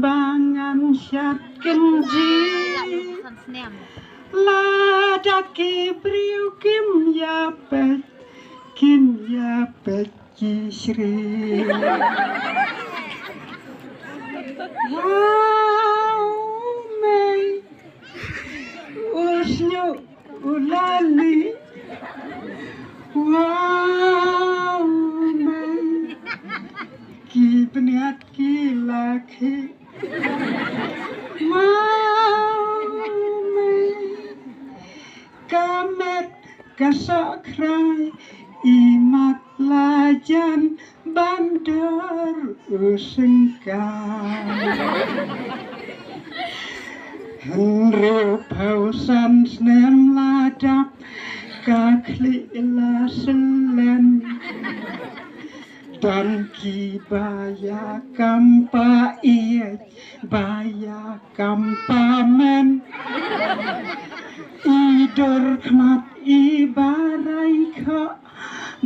bangan syat kenji ladaki briu kim yapet kisri mei usnyu ulali mei ki beniat ki laki kamet kasok krai imat lajan bandar usengkan henriu pausan snem ladap kakli la selen dan ki baya kampa baya kampa men idur kmat ibarai kok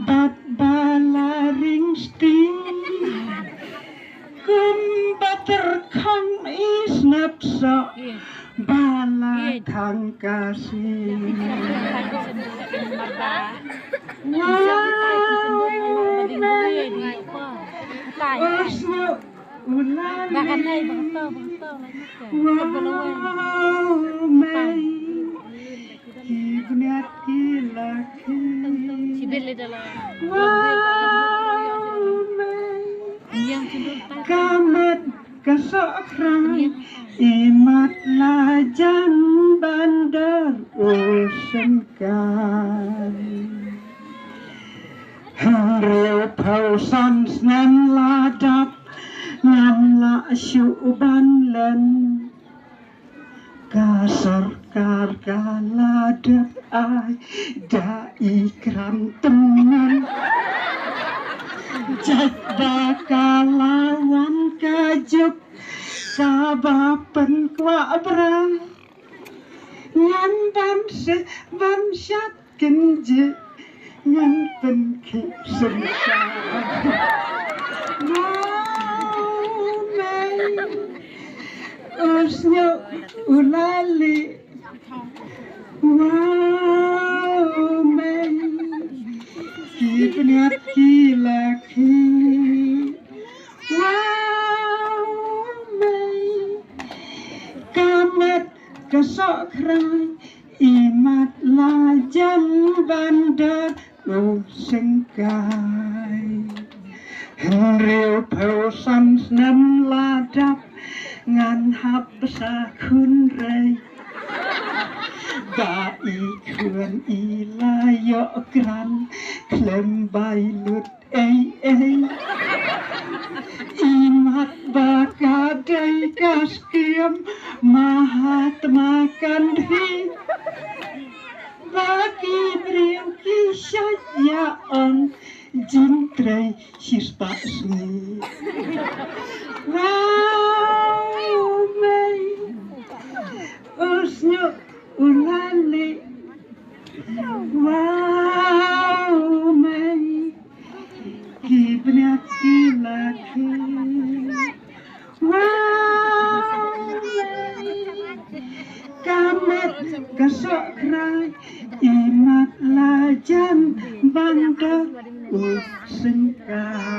bat balaring sting kumbater kang isnapso bala kang kasih kamet kesokran imat lajan bandar usengkan henriu pausan snen ladap ngan la syuban len kasar karga ladap ai da ikram teman jada kalawan kajuk sabapen kwa brang ngan ban se ban syat kenje ngan pen ki sengsa usnyo ulali mei ki beniat ki laki mei kamet kesok krai imat lajan bandar usengkai henriu pausan snem ladap ngan hap sakun rei ba ikun ilayo kran klem bailut imat bakadai kaskiem mahatma gandhi bagi briu kisaya on jintrei sispasni mei usnyu ulali mei ki beniat ki laki kamet kasok krai imat lajan bandar usengkan